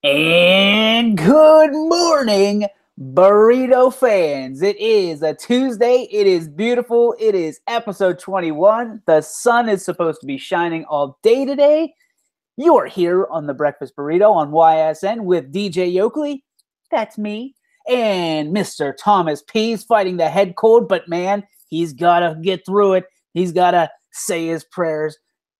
And good morning, burrito fans. It is a Tuesday. It is beautiful. It is episode 21. The sun is supposed to be shining all day today. You are here on the Breakfast Burrito on YSN with DJ Yoakley. That's me. And Mr. Thomas P's fighting the head cold, but man, he's got to get through it. He's got to say his prayers,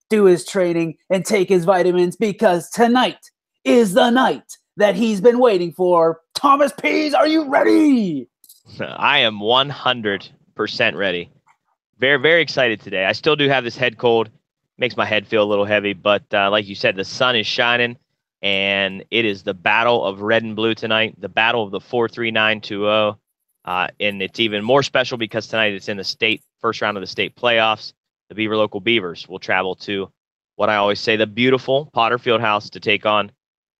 do his training, and take his vitamins because tonight is the night that he's been waiting for. Thomas Pease, are you ready? I am 100% ready. Very, very excited today. I still do have this head cold. Makes my head feel a little heavy, but like you said, the sun is shining, and it is the battle of red and blue tonight, the battle of the 4-3-9-2-0. And it's even more special because tonight it's in the first round of the state playoffs. The Beaver Local Beavers will travel to what I always say, the beautiful Potter Fieldhouse, to take on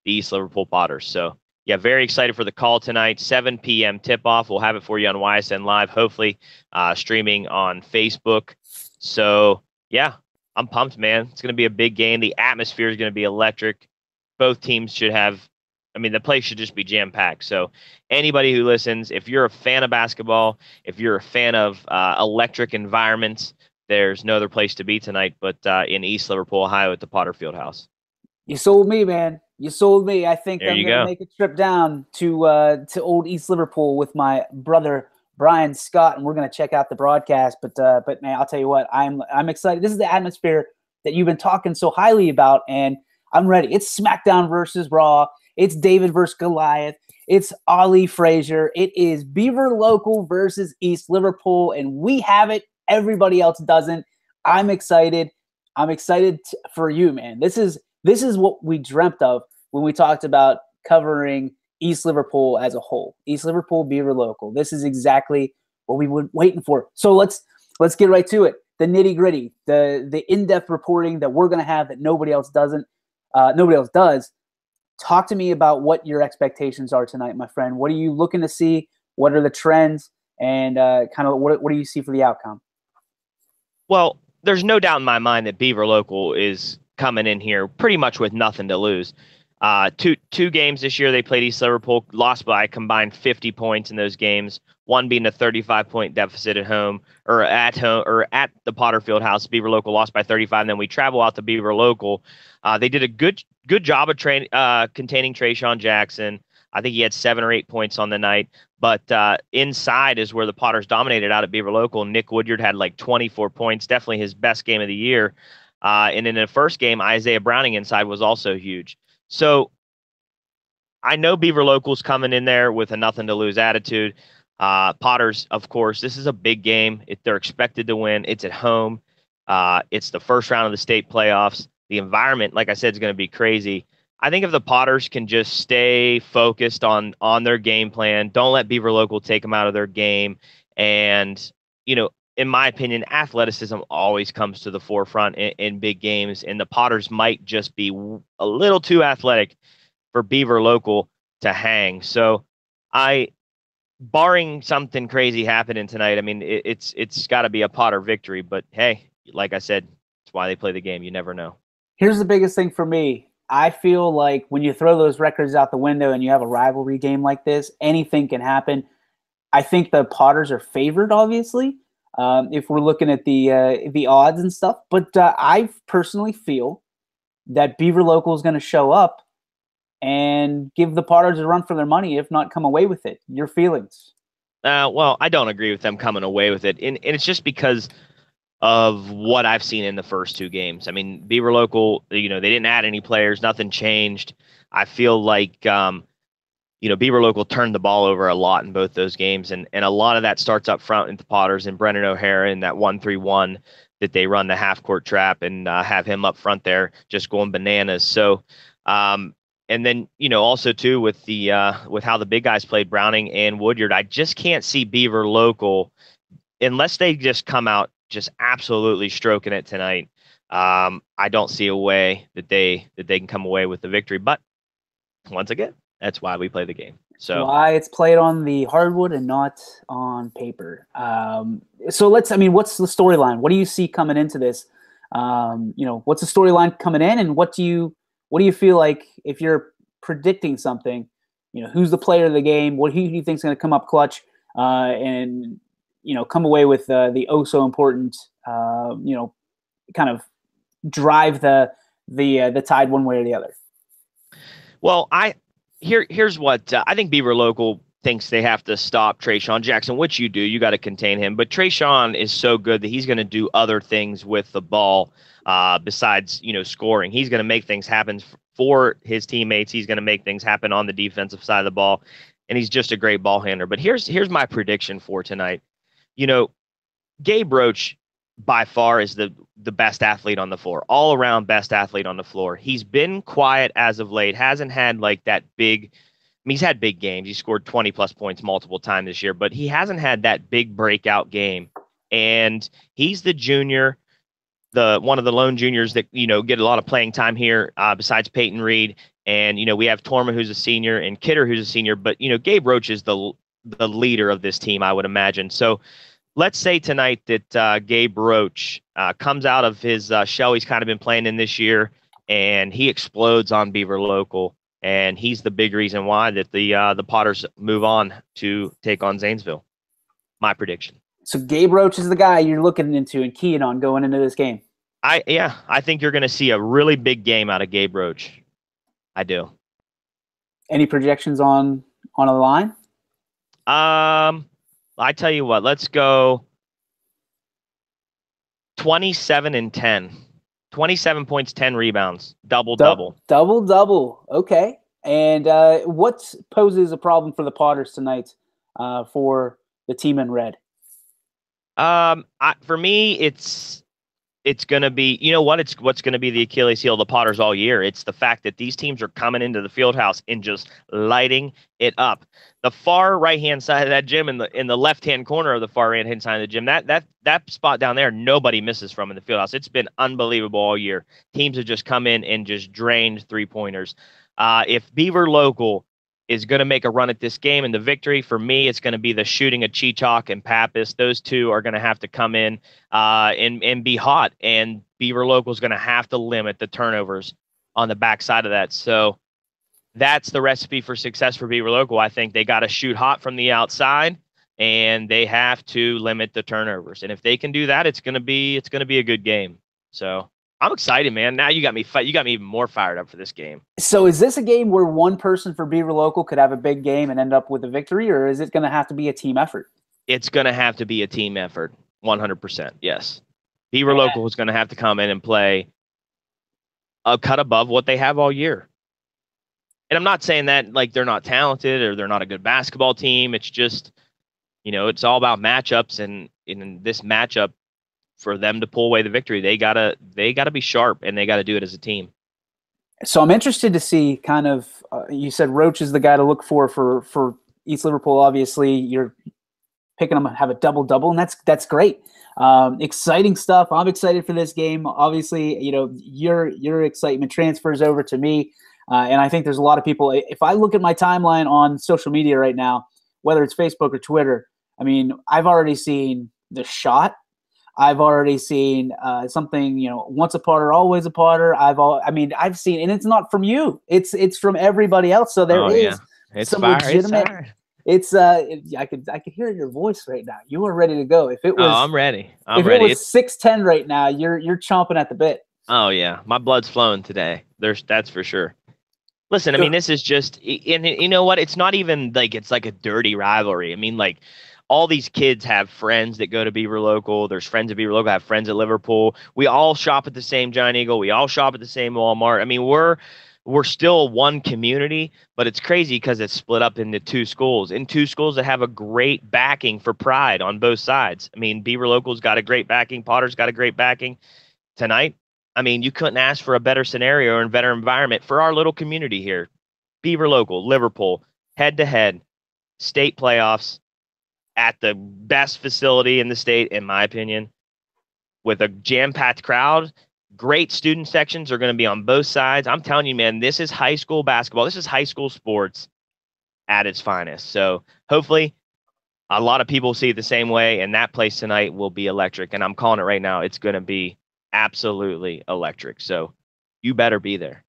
the East Liverpool Potters. So, yeah, very excited for the call tonight. 7 p.m. tip-off. We'll have it for you on YSN Live, hopefully streaming on Facebook. So, yeah, I'm pumped, man. It's going to be a big game. The atmosphere is going to be electric. Both teams should have – the place should just be jam-packed. So, anybody who listens, if you're a fan of basketball, if you're a fan of electric environments, there's no other place to be tonight but in East Liverpool, Ohio at the Potter Fieldhouse. You sold me, man. You sold me. I think I'm going to make a trip down to old East Liverpool with my brother Brian Scott, and we're going to check out the broadcast. But man, I'll tell you what, I'm excited. This is the atmosphere that you've been talking so highly about, and I'm ready. It's SmackDown versus Raw. It's David versus Goliath. It's Ali Frazier. It is Beaver Local versus East Liverpool, and we have it. Everybody else doesn't. I'm excited. I'm excited for you, man. This is what we dreamt of when we talked about covering East Liverpool as a whole. East Liverpool, Beaver Local. This is exactly what we were waiting for. So let's get right to it. The nitty gritty, the in-depth reporting that we're going to have that nobody else does. Talk to me about what your expectations are tonight, my friend. What are you looking to see? What are the trends? And kind of what do you see for the outcome? Well, there's no doubt in my mind that Beaver Local is coming in here pretty much with nothing to lose. Two games this year they played East Liverpool, lost by a combined 50 points in those games, one being a 35-point deficit at home or at the Potter Fieldhouse. Beaver Local lost by 35, and then we travel out to Beaver Local. They did a good job of containing Trayshawn Jackson. I think he had 7 or 8 points on the night. But inside is where the Potters dominated out at Beaver Local. Nick Woodyard had like 24 points, definitely his best game of the year. And in the first game, Isaiah Browning inside was also huge. So I know Beaver Local's coming in there with a nothing-to-lose attitude. Potters, of course, this is a big game. They're expected to win. It's at home. It's the first round of the state playoffs. The environment, like I said, is going to be crazy. I think if the Potters can just stay focused on their game plan, don't let Beaver Local take them out of their game. And, in my opinion, athleticism always comes to the forefront in big games. And the Potters might just be a little too athletic for Beaver Local to hang. So barring something crazy happening tonight, it's got to be a Potter victory. But, hey, like I said, it's why they play the game. You never know. Here's the biggest thing for me. I feel like when you throw those records out the window and you have a rivalry game like this, anything can happen. I think the Potters are favored, obviously, if we're looking at the odds and stuff. But I personally feel that Beaver Local is going to show up and give the Potters a run for their money, if not come away with it. Your feelings? Well, I don't agree with them coming away with it. And it's just because of what I've seen in the first two games. Beaver Local, they didn't add any players. Nothing changed. I feel like, Beaver Local turned the ball over a lot in both those games. And a lot of that starts up front with the Potters and Brennan O'Hara in that 1-3-1 that they run the half-court trap and have him up front there just going bananas. So, and then, also, too, with how the big guys played, Browning and Woodyard, I just can't see Beaver Local, unless they just come out just absolutely stroking it tonight. I don't see a way that they can come away with the victory. But once again, that's why we play the game. So why it's played on the hardwood and not on paper. So what's the storyline? What do you see coming into this? What's the storyline coming in, and what do you feel like if you're predicting something, who's the player of the game? Who do you think is going to come up clutch and come away with the so important kind of drive the tide one way or the other? Well, here's what I think. Beaver Local thinks they have to stop Trayshawn Jackson, which you do. You got to contain him. But Trayshawn is so good that he's going to do other things with the ball besides, scoring. He's going to make things happen for his teammates. He's going to make things happen on the defensive side of the ball. And he's just a great ball handler. But here's my prediction for tonight. Gabe Roach by far is the best athlete on the floor, all around best athlete on the floor. He's been quiet as of late, hasn't had like that big. He's had big games. He scored 20 plus points multiple times this year, but he hasn't had that big breakout game. And he's the junior, one of the lone juniors that, get a lot of playing time here besides Peyton Reed. And, we have Torma, who's a senior, and Kidder, who's a senior. But, Gabe Roach is the leader of this team, I would imagine. So let's say tonight that Gabe Roach comes out of his shell he's kind of been playing in this year, and he explodes on Beaver Local. And he's the big reason why that the Potters move on to take on Zanesville. My prediction. So Gabe Roach is the guy you're looking into and keying on going into this game. I think you're going to see a really big game out of Gabe Roach. I do. Any projections on a line? I tell you what. Let's go 27-10. 27 points, 10 rebounds, double. Okay. And what poses a problem for the Potters tonight for the team in red? For me, it's going to be, it's what's going to be the Achilles heel of the Potters all year. It's the fact that these teams are coming into the field house and just lighting it up. The far right-hand side of that gym in the left-hand corner of the far right-hand side of the gym, that spot down there, nobody misses from in the field house. It's been unbelievable all year. Teams have just come in and just drained three-pointers. If Beaver Local is going to make a run at this game, and the victory for me, it's going to be the shooting of Cheechak and Pappas. Those two are going to have to come in and be hot, and Beaver Local is going to have to limit the turnovers on the backside of that. So that's the recipe for success for Beaver Local. I think they got to shoot hot from the outside, and they have to limit the turnovers. And if they can do that, it's going to be a good game. So I'm excited, man. Now you got me even more fired up for this game. So is this a game where one person for Beaver Local could have a big game and end up with a victory, or is it going to have to be a team effort? It's going to have to be a team effort, 100%. Yes. Beaver Local is going to have to come in and play a cut above what they have all year. And I'm not saying that like they're not talented or they're not a good basketball team. It's just, it's all about matchups, and in this matchup, for them to pull away the victory, they gotta be sharp, and they gotta do it as a team. So I'm interested to see kind of. You said Roach is the guy to look for East Liverpool. Obviously, you're picking them to have a double, and that's great. Exciting stuff. I'm excited for this game. Obviously, your excitement transfers over to me. And I think there's a lot of people. If I look at my timeline on social media right now, whether it's Facebook or Twitter, I mean, I've already seen The Shot. I've already seen something, once a Potter, always a Potter. I've seen, and it's not from you. It's from everybody else. So there is some legitimate. I could hear your voice right now. You are ready to go. If it was, I'm ready. If it was 6:10 right now, you're chomping at the bit. Oh yeah, my blood's flowing today. That's for sure. Listen, I mean, this is just, and you know what? It's not even like it's like a dirty rivalry. I mean, like, all these kids have friends that go to Beaver Local. There's friends at Beaver Local, have friends at Liverpool. We all shop at the same Giant Eagle. We all shop at the same Walmart. I mean, we're still one community, but it's crazy because it's split up into two schools that have a great backing for pride on both sides. I mean, Beaver Local's got a great backing. Potter's got a great backing tonight. I mean, you couldn't ask for a better scenario or a better environment for our little community here. Beaver Local, Liverpool, head-to-head, state playoffs at the best facility in the state, in my opinion, with a jam-packed crowd. Great student sections are going to be on both sides. I'm telling you, man, this is high school basketball. This is high school sports at its finest. So hopefully a lot of people see it the same way, and that place tonight will be electric. And I'm calling it right now. It's going to be absolutely electric. So you better be there.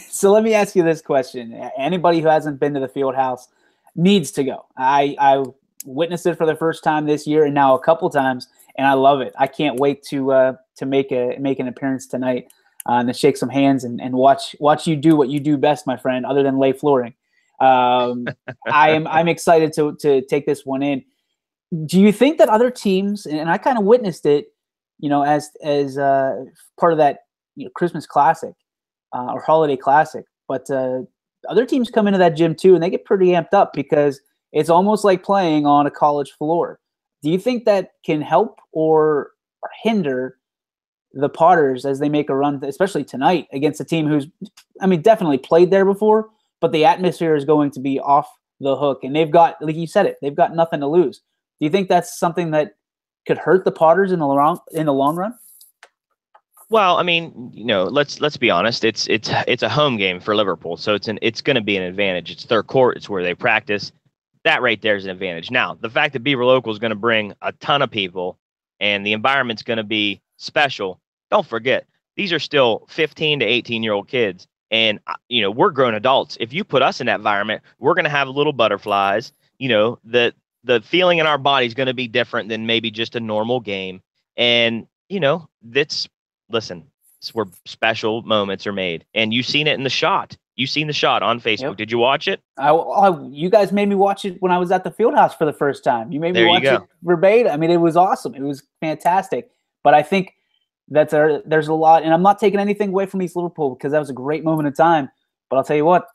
So let me ask you this question. Anybody who hasn't been to the field house needs to go. I witnessed it for the first time this year and now a couple times, and I love it. I can't wait to make an appearance tonight and to shake some hands and watch you do what you do best, my friend, other than lay flooring. I'm excited to take this one in. Do you think that other teams, and I kind of witnessed it, as part of that Christmas classic or holiday classic, but other teams come into that gym too, and they get pretty amped up because it's almost like playing on a college floor. Do you think that can help or hinder the Potters as they make a run, especially tonight against a team who's, definitely played there before, but the atmosphere is going to be off the hook, and they've got, like you said, they've got nothing to lose. Do you think that's something that could hurt the Potters in the long run? Well, let's be honest. It's a home game for Liverpool, so it's going to be an advantage. It's their court. It's where they practice. That right there is an advantage. Now, the fact that Beaver Local is going to bring a ton of people and the environment's going to be special. Don't forget, these are still 15 to 18-year-old kids, and we're grown adults. If you put us in that environment, we're going to have little butterflies. The feeling in our body is going to be different than maybe just a normal game, and listen, it's where special moments are made, and you've seen it in the shot. You've seen the shot on Facebook. Yep. Did you watch it? You guys made me watch it when I was at the field house for the first time. You made me watch it verbatim. It was awesome. It was fantastic. But I think that there's a lot, and I'm not taking anything away from East Liverpool because that was a great moment in time. But I'll tell you what,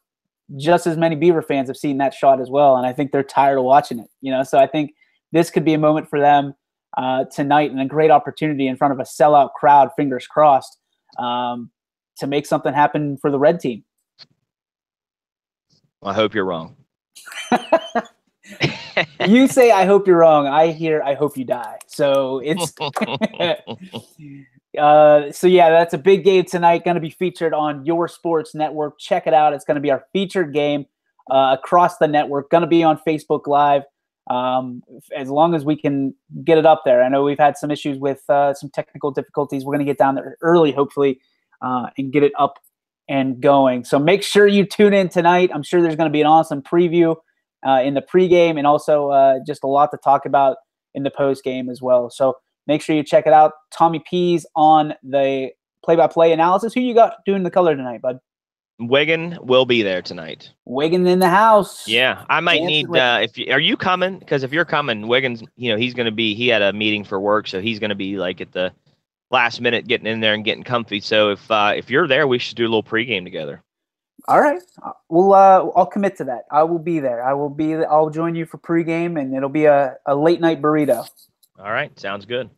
just as many Beaver fans have seen that shot as well, and I think they're tired of watching it. So I think this could be a moment for them tonight, and a great opportunity in front of a sellout crowd, fingers crossed, to make something happen for the red team. Well, I hope you're wrong. You say I hope you're wrong. I hear I hope you die. So it's so yeah, that's a big game tonight. Going to be featured on your sports network. Check it out. It's going to be our featured game across the network. Going to be on Facebook Live as long as we can get it up there. I know we've had some issues with some technical difficulties. We're going to get down there early, hopefully, and get it up and going. So make sure you tune in tonight. I'm sure there's going to be an awesome preview in the pregame, and also just a lot to talk about in the postgame as well. So make sure you check it out. Tommy P's on the play-by-play analysis. Who you got doing the color tonight, bud? Wigan will be there tonight. Wigan in the house. Yeah, I might need. Are you coming? Because if you're coming, Wigan's. He's going to be. He had a meeting for work, so he's going to be like at the last minute getting in there and getting comfy. So if you're there, we should do a little pregame together. All right. Well, I'll commit to that. I will be there. I'll join you for pregame, and it'll be a late night burrito. All right. Sounds good.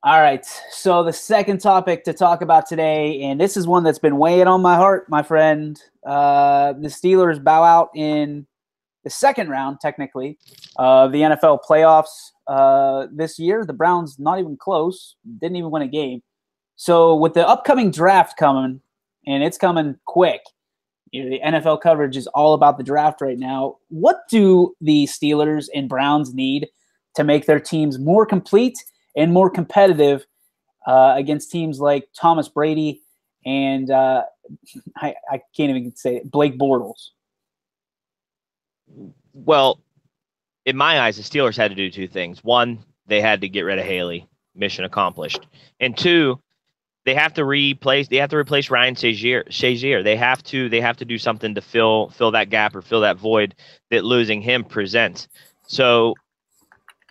All right. So the second topic to talk about today, and this is one that's been weighing on my heart, my friend. The Steelers bow out in the second round, technically, of the NFL playoffs this year. The Browns not even close, didn't even win a game. So with the upcoming draft coming, and it's coming quick, the NFL coverage is all about the draft right now. What do the Steelers and Browns need to make their teams more complete and more competitive against teams like Thomas Brady and I can't even say it, Blake Bortles? Well, in my eyes, the Steelers had to do two things. One, they had to get rid of Haley, mission accomplished. And two, they have to replace Ryan Shazier. They have to do something to fill that gap or fill that void that losing him presents. So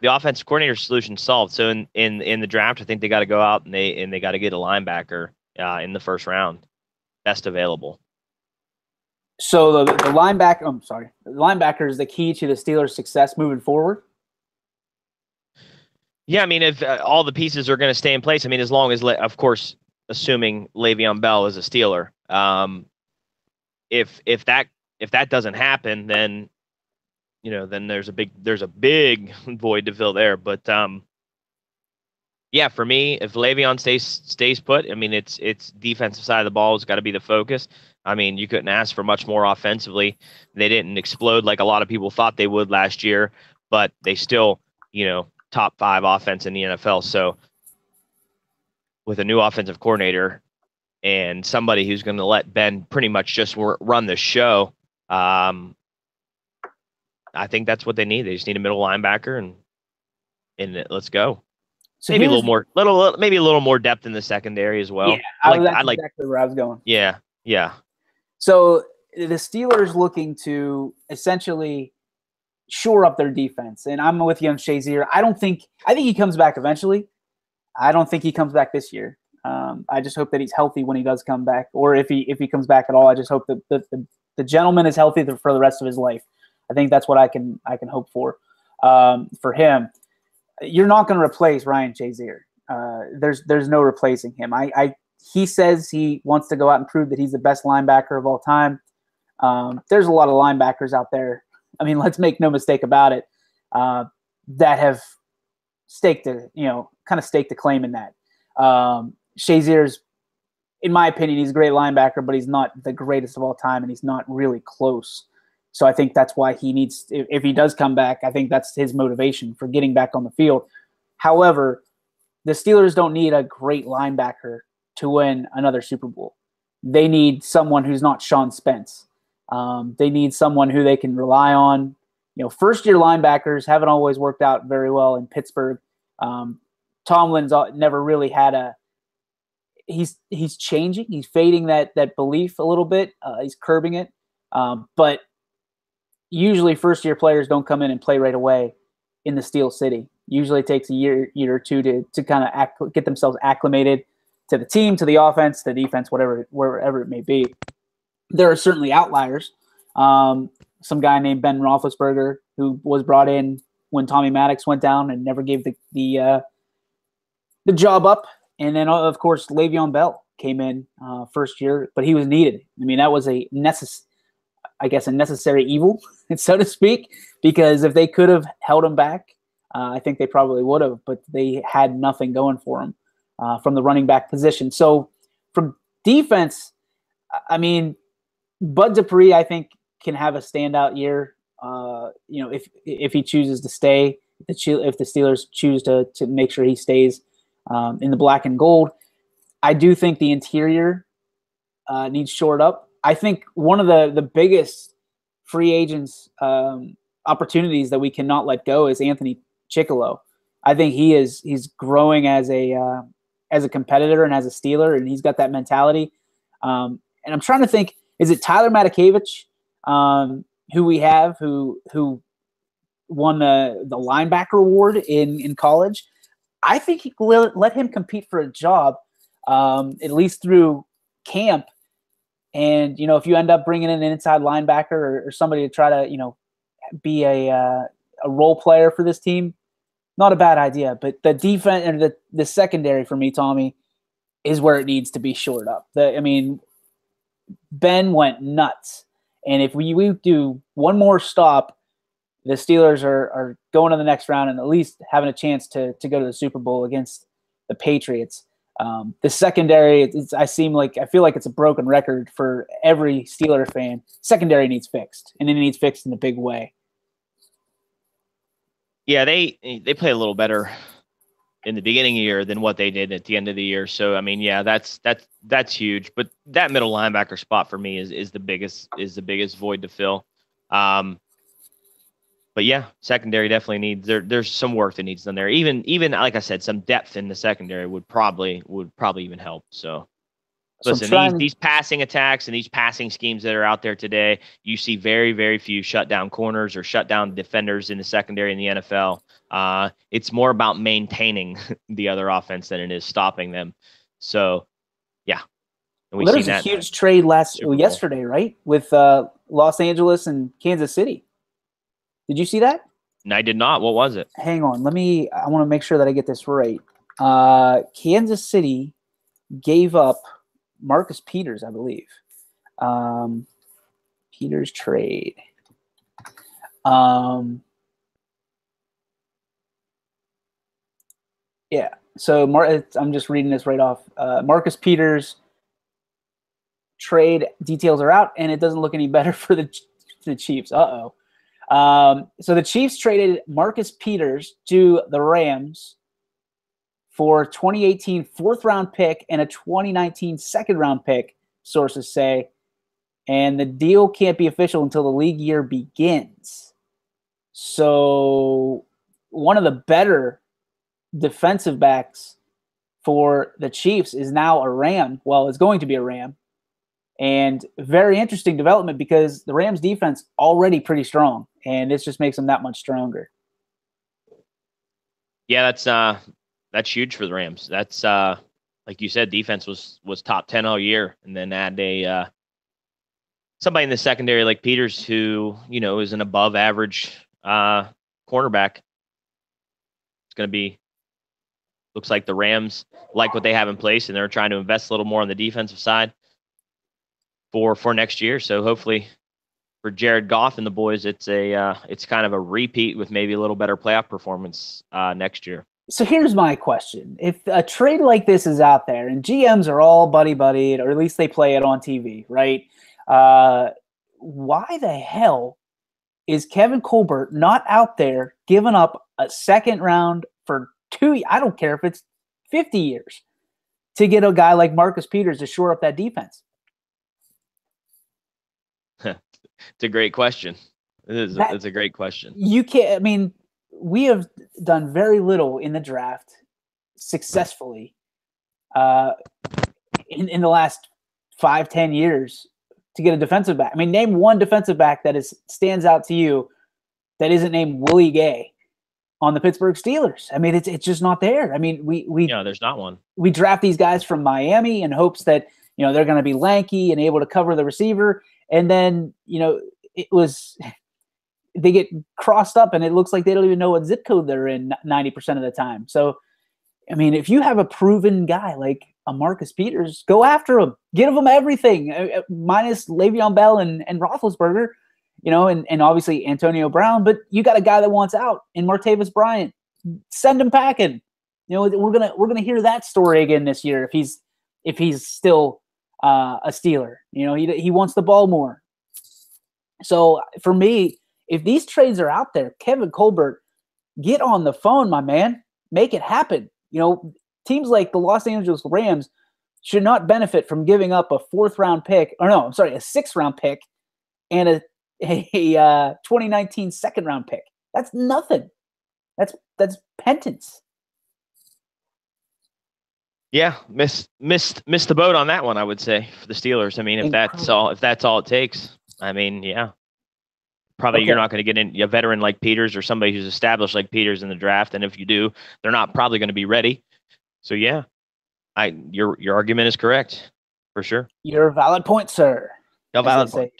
the offensive coordinator solution solved. So in the draft, I think they got to go out and they got to get a linebacker in the first round, best available. So the linebacker is the key to the Steelers' success moving forward. Yeah, if all the pieces are going to stay in place, as long as, of course, assuming Le'Veon Bell is a Steeler, if that doesn't happen, then then there's a big void to fill there. But yeah, for me, if Le'Veon stays put, it's defensive side of the ball has got to be the focus. You couldn't ask for much more offensively. They didn't explode like a lot of people thought they would last year, but they still, top 5 offense in the NFL. So with a new offensive coordinator, and somebody who's going to let Ben pretty much just run the show. I think that's what they need. They just need a middle linebacker, and let's go. So maybe a little more depth in the secondary as well. Yeah, that's exactly where I was going. Yeah. So the Steelers looking to essentially shore up their defense, and I'm with you on Shazier. I think he comes back eventually. I don't think he comes back this year. I just hope that he's healthy when he does come back, or if he comes back at all. I just hope that the gentleman is healthy for the rest of his life. I think that's what I can hope for him. You're not going to replace Ryan Shazier. There's no replacing him. He says he wants to go out and prove that he's the best linebacker of all time. There's a lot of linebackers out there. I mean, let's make no mistake about it, that have staked a claim in that. Shazier's, in my opinion, he's a great linebacker, but he's not the greatest of all time, and he's not really close. So I think that's why he needs, if he does come back, I think that's his motivation for getting back on the field. However, the Steelers don't need a great linebacker to win another Super Bowl. They need someone who's not Sean Spence. They need someone who they can rely on. First-year linebackers haven't always worked out very well in Pittsburgh. Tomlin's never really had he's changing. He's fading that belief a little bit. He's curbing it. But usually first-year players don't come in and play right away in the Steel City. Usually it takes a year or two to kind of get themselves acclimated to the team, to the offense, to the defense, wherever it may be. There are certainly outliers. Some guy named Ben Roethlisberger, who was brought in when Tommy Maddox went down and never gave the job up. And then, of course, Le'Veon Bell came in first year, but he was needed. I mean, that was a necessary evil, so to speak, because if they could have held him back, I think they probably would have, but they had nothing going for him from the running back position. So from defense, I mean, Bud Dupree, I think, can have a standout year. If he chooses to stay, if the Steelers choose to make sure he stays in the black and gold. I do think the interior needs shored up. I think one of the biggest free agents opportunities that we cannot let go is Anthony Chickillo. I think he's growing as a competitor and as a Steeler, and he's got that mentality. And I'm trying to think, is it Tyler Matakevich, who we have, who won the linebacker award in college? I think he will let him compete for a job, at least through camp. And, if you end up bringing in an inside linebacker or somebody to try to, be a role player for this team, not a bad idea. But the defense and the secondary for me, Tommy, is where it needs to be shored up. Ben went nuts. And if we do one more stop, the Steelers are going to the next round and at least having a chance to go to the Super Bowl against the Patriots. The secondary, I feel like it's a broken record for every Steeler fan. Secondary needs fixed, and it needs fixed in a big way. Yeah, they play a little better in the beginning of the year than what they did at the end of the year. So I mean, yeah, that's huge. But that middle linebacker spot for me is the biggest void to fill. But yeah, secondary definitely needs there's some work that needs done there. Even like I said, some depth in the secondary would probably even help. So listen, these passing attacks and these passing schemes that are out there today, you see very, very few shutdown corners or shutdown defenders in the secondary in the NFL. It's more about maintaining the other offense than it is stopping them. So yeah. And there was a huge trade yesterday, right? With Los Angeles and Kansas City. Did you see that? I did not. What was it? Hang on. I want to make sure that I get this right. Kansas City gave up Marcus Peters, I believe. Peters trade. Yeah. So I'm just reading this right off. Marcus Peters trade details are out, and it doesn't look any better for the Chiefs. Uh-oh. So the Chiefs traded Marcus Peters to the Rams for 2018 4th-round pick and a 2019 2nd-round pick, sources say. And the deal can't be official until the league year begins. So one of the better defensive backs for the Chiefs is now a Ram. Well, it's going to be a Ram. And very interesting development because the Rams defense already pretty strong, and this just makes them that much stronger. Yeah, that's huge for the Rams. That's like you said, defense was top 10 all year, and then add a somebody in the secondary like Peters, who is an above average cornerback. It's going to be, looks like the Rams like what they have in place, and they're trying to invest a little more on the defensive side for next year. So hopefully for Jared Goff and the boys, it's kind of a repeat with maybe a little better playoff performance next year. So here's my question. If a trade like this is out there and GMs are all buddy-buddied, or at least they play it on TV, right? Why the hell is Kevin Colbert not out there giving up a 2nd round for 2? I don't care if it's 50 years to get a guy like Marcus Peters to shore up that defense. It's a great question. It's a great question. You can't. I mean, we have done very little in the draft successfully in the last 5-10 years to get a defensive back. I mean, name one defensive back that stands out to you that isn't named Willie Gay on the Pittsburgh Steelers. I mean, it's just not there. I mean, there's not one. We draft these guys from Miami in hopes that they're going to be lanky and able to cover the receiver, and then they get crossed up and it looks like they don't even know what zip code they're in 90% of the time. So, I mean, if you have a proven guy like a Marcus Peters, go after him, give him everything, minus Le'Veon Bell and Roethlisberger, and obviously Antonio Brown, but you got a guy that wants out in Martavis Bryant. Send him packing. We're going to hear that story again this year if he's still a Steeler. He wants the ball more. So for me, if these trades are out there, Kevin Colbert, get on the phone, my man. Make it happen. Teams like the Los Angeles Rams should not benefit from giving up a 4th-round pick, a 6th-round pick and a 2019 2nd-round pick. That's nothing. That's penance. Yeah, missed the boat on that one, I would say, for the Steelers. I mean, if that's all it takes. I mean, yeah. Probably okay. You're not going to get a veteran like Peters or somebody who's established like Peters in the draft, and if you do, they're not probably going to be ready. So yeah, your argument is correct for sure. You're a valid point, sir. A valid point.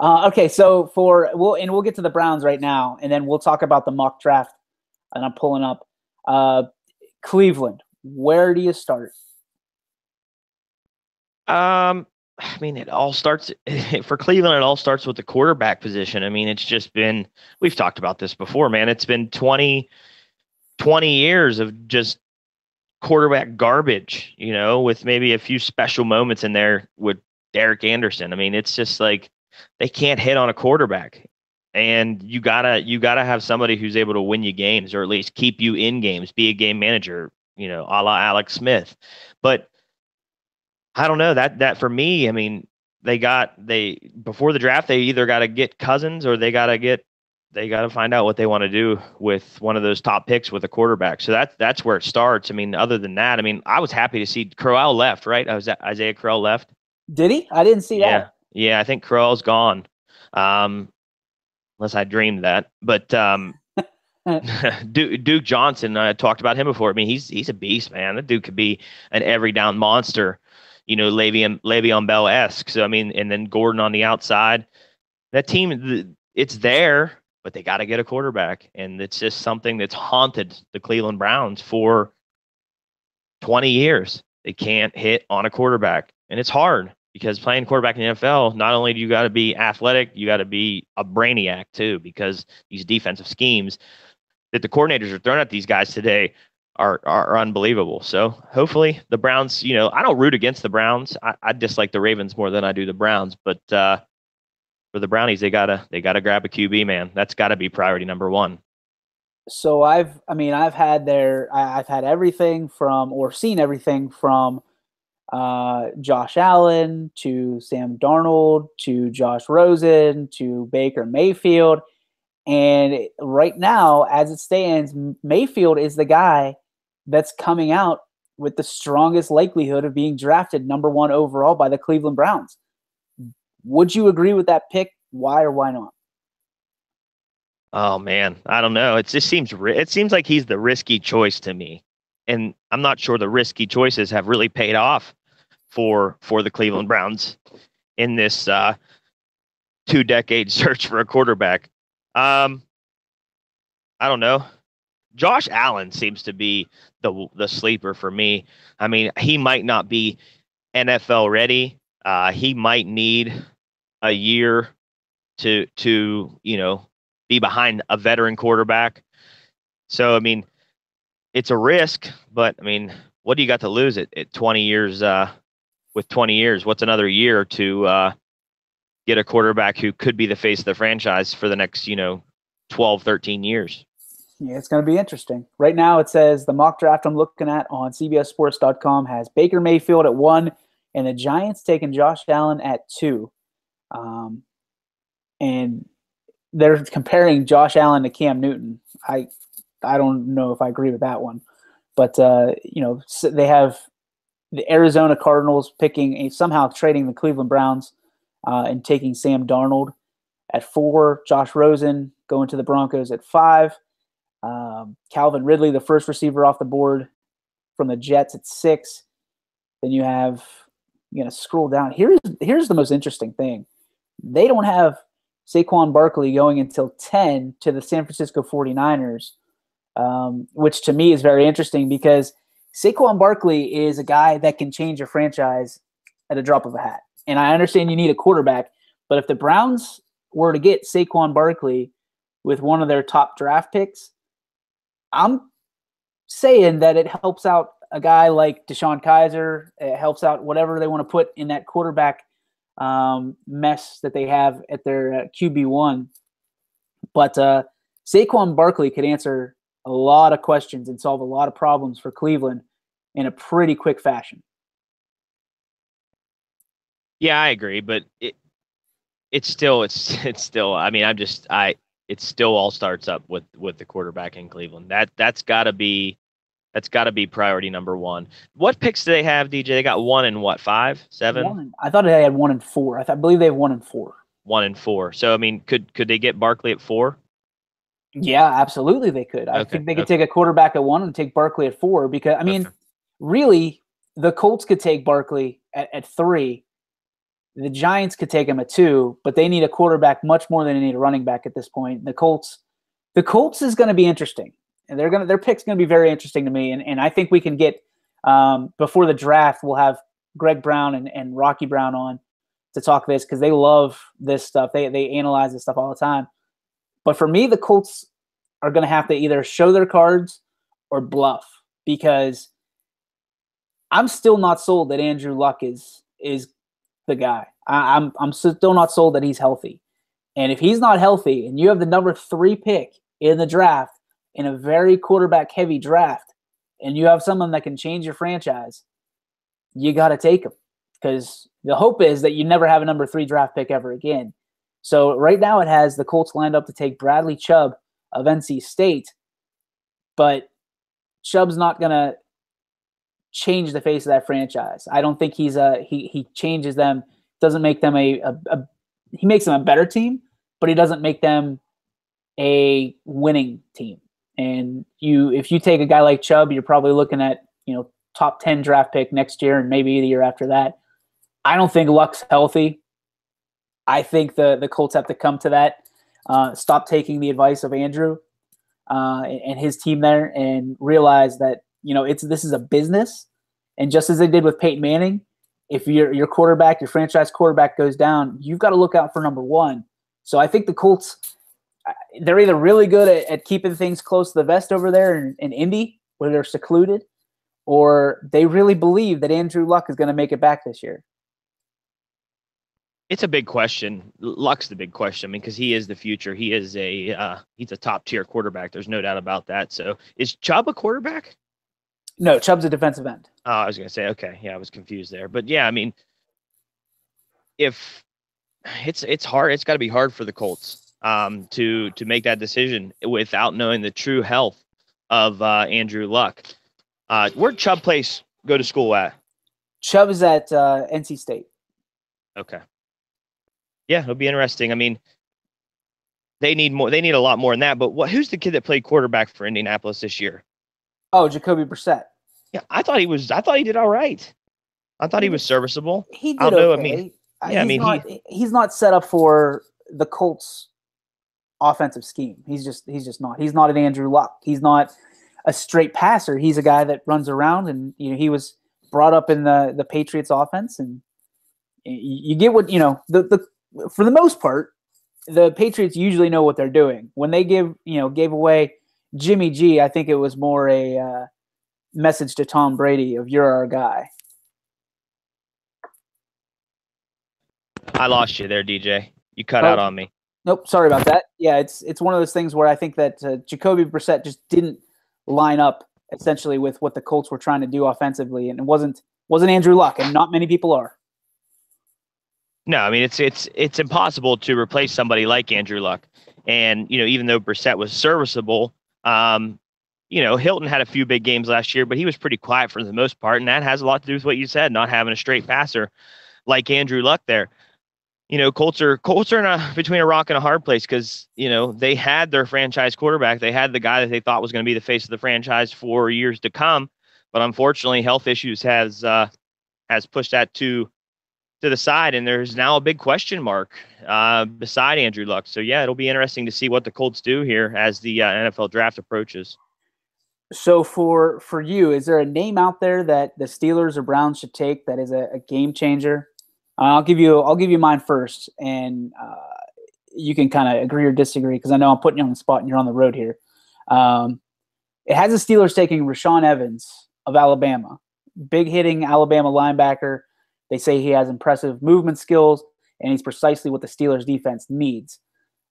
Okay, so we'll get to the Browns right now, and then we'll talk about the mock draft. And I'm pulling up Cleveland. Where do you start? I mean, it all starts for Cleveland. It all starts with the quarterback position. I mean, it's just been, we've talked about this before, man. It's been 20 years of just quarterback garbage, with maybe a few special moments in there with Derek Anderson. I mean, it's just like they can't hit on a quarterback, and you gotta have somebody who's able to win you games, or at least keep you in games, be a game manager, a la Alex Smith. But I don't know that for me, I mean, before the draft, they either got to get Cousins or they got to find out what they want to do with one of those top picks with a quarterback. So that's where it starts. I mean, other than that, I mean, I was happy to see Crowell left, right? Isaiah Crowell left. Did he? I didn't see that. Yeah, I think Crowell's gone. Unless I dreamed that. But Duke Johnson, I talked about him before. I mean, he's a beast, man. That dude could be an every down monster. Le'Veon Bell-esque. So, I mean, and then Gordon on the outside. That team, it's there, but they got to get a quarterback. And it's just something that's haunted the Cleveland Browns for 20 years. They can't hit on a quarterback. And it's hard because playing quarterback in the NFL, not only do you got to be athletic, you got to be a brainiac too, because these defensive schemes that the coordinators are throwing at these guys today are unbelievable. So hopefully the Browns, I don't root against the Browns. I dislike the Ravens more than I do the Browns, but for the Brownies, they gotta grab a QB, man. That's gotta be priority number one. So I've had I've had everything from, or seen everything from Josh Allen to Sam Darnold to Josh Rosen to Baker Mayfield. And right now, as it stands, Mayfield is the guy that's coming out with the strongest likelihood of being drafted number 1 overall by the Cleveland Browns. Would you agree with that pick? Why or why not? Oh man, I don't know. It just seems like he's the risky choice to me, and I'm not sure the risky choices have really paid off for the Cleveland Browns in this 2-decade search for a quarterback. I don't know. Josh Allen seems to be the sleeper for me. I mean, he might not be NFL ready. He might need a year to be behind a veteran quarterback. So I mean, it's a risk, but I mean, what do you got to lose at 20 years? With 20 years, what's another year to get a quarterback who could be the face of the franchise for the next 12, 13 years? Yeah, it's going to be interesting. Right now, it says the mock draft I'm looking at on CBSSports.com has Baker Mayfield at 1, and the Giants taking Josh Allen at 2. And they're comparing Josh Allen to Cam Newton. I don't know if I agree with that one, but they have the Arizona Cardinals somehow trading the Cleveland Browns and taking Sam Darnold at 4. Josh Rosen going to the Broncos at 5. Calvin Ridley, the first receiver off the board from the Jets, at 6. Then you have, you're going to scroll down. Here's the most interesting thing. They don't have Saquon Barkley going until 10 to the San Francisco 49ers, which to me is very interesting because Saquon Barkley is a guy that can change your franchise at a drop of a hat. And I understand you need a quarterback, but if the Browns were to get Saquon Barkley with one of their top draft picks, I'm saying that it helps out a guy like Deshaun Kaiser. It helps out whatever they want to put in that quarterback mess that they have at their QB1. But Saquon Barkley could answer a lot of questions and solve a lot of problems for Cleveland in a pretty quick fashion. Yeah, I agree, but it still I mean, it still all starts up with the quarterback in Cleveland. That's got to be priority number 1. What picks do they have, DJ? They got 1 and what, 5, 7? I thought they had 1 and 4. I believe they have 1 and 4. 1 and 4. So I mean, could they get Barkley at 4? Yeah, absolutely they could. I think they could take a quarterback at 1 and take Barkley at 4 because I mean, really, the Colts could take Barkley at 3. The Giants could take him at 2, but they need a quarterback much more than they need a running back at this point. The Colts is going to be interesting, and their pick's going to be very interesting to me. And I think we can get before the draft, we'll have Greg Brown and Rocky Brown on to talk this because they love this stuff. They analyze this stuff all the time. But for me, the Colts are going to have to either show their cards or bluff because I'm still not sold that Andrew Luck is the guy. I'm still not sold that he's healthy. And if he's not healthy and you have the number 3 pick in the draft in a very quarterback heavy draft and you have someone that can change your franchise, you got to take him because the hope is that you never have a number 3 draft pick ever again. So right now it has the Colts lined up to take Bradley Chubb of NC State, but Chubb's not going to change the face of that franchise. I don't think he changes them, doesn't make them he makes them a better team, but he doesn't make them a winning team. And if you take a guy like Chubb, you're probably looking at, top 10 draft pick next year and maybe the year after that. I don't think Luck's healthy. I think the Colts have to come to that, stop taking the advice of Andrew and his team there and realize that, this is a business. And just as they did with Peyton Manning, if your quarterback, your franchise quarterback goes down, you've got to look out for number 1. So I think the Colts, they're either really good at keeping things close to the vest over there in Indy where they're secluded, or they really believe that Andrew Luck is going to make it back this year. It's a big question. Luck's the big question. I mean, because he is the future. He is he's a top tier quarterback. There's no doubt about that. So is Chubb a quarterback? No, Chubb's a defensive end. Oh, I was gonna say, okay, yeah, I was confused there. But yeah, I mean, if it's hard, it's got to be hard for the Colts to make that decision without knowing the true health of Andrew Luck. Where'd Chubb go to school at? Chubb is at NC State. Okay. Yeah, it'll be interesting. I mean, they need more. They need a lot more than that. But who's the kid that played quarterback for Indianapolis this year? Oh, Jacoby Brissett. Yeah, I thought he did all right. I thought he was serviceable. He did okay. I mean, he's not set up for the Colts offensive scheme. He's just not. He's not an Andrew Luck. He's not a straight passer. He's a guy that runs around, and he was brought up in the Patriots offense, and you get what the for the most part, the Patriots usually know what they're doing. When they gave away Jimmy G, I think it was more a message to Tom Brady of you're our guy. I lost you there, DJ. You cut out on me. Nope, sorry about that. Yeah, it's one of those things where I think that Jacoby Brissett just didn't line up essentially with what the Colts were trying to do offensively, and it wasn't Andrew Luck, and not many people are. No, I mean it's impossible to replace somebody like Andrew Luck, and even though Brissett was serviceable, Hilton had a few big games last year, but he was pretty quiet for the most part, and that has a lot to do with what you said, not having a straight passer like Andrew Luck there. Colts are between a rock and a hard place because they had their franchise quarterback, they had the guy that they thought was going to be the face of the franchise for years to come, but unfortunately, health issues has pushed that to the side, and there's now a big question mark beside Andrew Luck. So yeah, it'll be interesting to see what the Colts do here as the NFL draft approaches. So for you, is there a name out there that the Steelers or Browns should take that is a game changer? I'll give you mine first, and you can kind of agree or disagree because I know I'm putting you on the spot and you're on the road here. It has the Steelers taking Rashaan Evans of Alabama, big hitting Alabama linebacker. They say he has impressive movement skills, and he's precisely what the Steelers defense needs.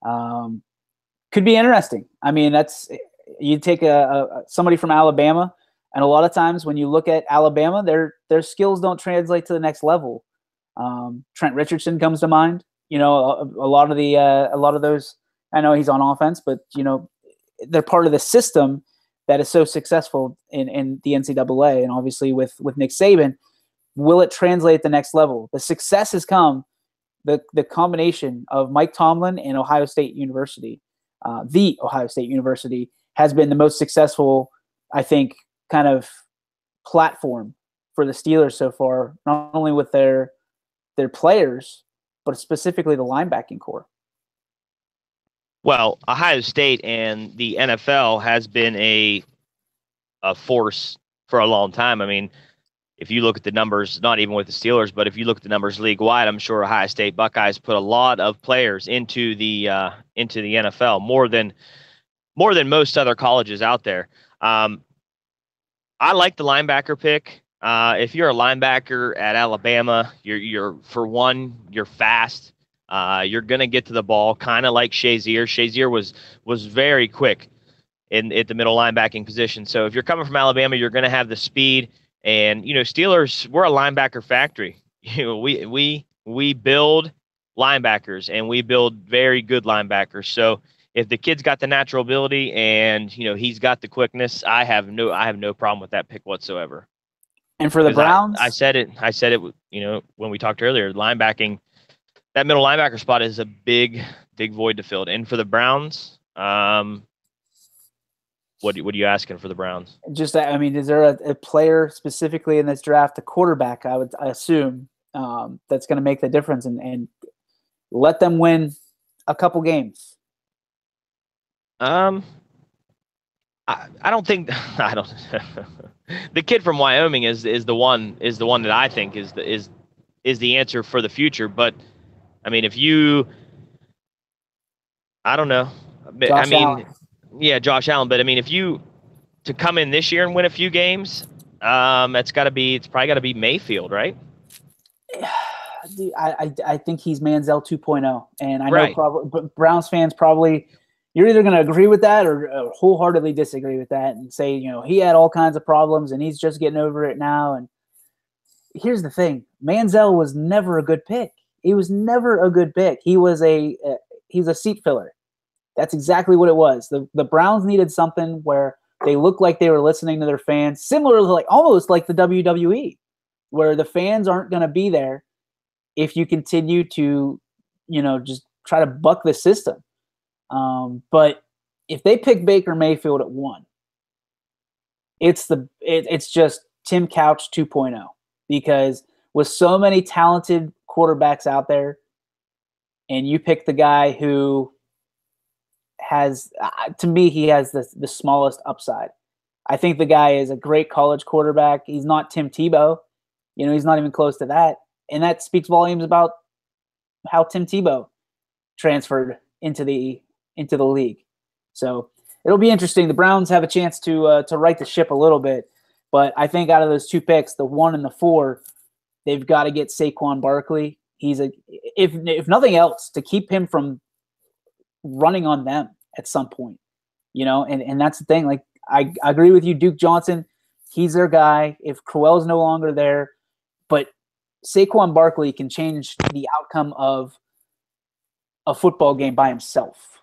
Could be interesting. I mean, you take somebody from Alabama, and a lot of times when you look at Alabama, their skills don't translate to the next level. Trent Richardson comes to mind. A lot of those. I know he's on offense, but they're part of the system that is so successful in the NCAA, and obviously with Nick Saban. Will it translate at the next level? The success has come, the combination of Mike Tomlin and Ohio State University. The Ohio State University has been the most successful, I think, kind of platform for the Steelers so far, not only with their players, but specifically the linebacking core. Well, Ohio State and the NFL has been a force for a long time. I mean, if you look at the numbers, not even with the Steelers, but if you look at the numbers league-wide, I'm sure Ohio State Buckeyes put a lot of players into the NFL, more than most other colleges out there. I like the linebacker pick. If you're a linebacker at Alabama, you're fast. You're gonna get to the ball, kind of like Shazier. Shazier was very quick at the middle linebacking position. So if you're coming from Alabama, you're gonna have the speed. And Steelers, we're a linebacker factory. We build linebackers, and we build very good linebackers. So if the kid's got the natural ability and he's got the quickness, I have no problem with that pick whatsoever. And for the Browns, I said it. When we talked earlier, linebacking, that middle linebacker spot is a big void to fill. And for the Browns, what are you asking for the Browns? Just, I mean, is there a player specifically in this draft, a quarterback, I assume, that's going to make the difference and let them win a couple games? I don't think the kid from Wyoming is the one that I think is the answer for the future. But I mean, I don't know. Allen. Yeah, Josh Allen. But I mean, to come in this year and win a few games, it's probably got to be Mayfield, right? I think he's Manziel 2.0, and I know Right. probably Browns fans probably you're either going to agree with that or wholeheartedly disagree with that and say, he had all kinds of problems and he's just getting over it now. And here's the thing: Manziel was never a good pick. He was never a good pick. He's a seat filler. That's exactly what it was. The Browns needed something where they looked like they were listening to their fans, similar to almost like the WWE, where the fans aren't going to be there if you continue to, just try to buck the system. But if they pick Baker Mayfield at 1, it's just Tim Couch 2.0, because with so many talented quarterbacks out there, and you pick the guy who has, to me, he has the smallest upside. I think the guy is a great college quarterback. He's not Tim Tebow. He's not even close to that. And that speaks volumes about how Tim Tebow transferred into the league. So it'll be interesting. The Browns have a chance to right the ship a little bit. But I think out of those 2 picks, the 1 and the 4, they've got to get Saquon Barkley. He's if nothing else, to keep him from running on them at some point, and that's the thing. Like, I agree with you, Duke Johnson, he's their guy. If Crowell's no longer there, but Saquon Barkley can change the outcome of a football game by himself.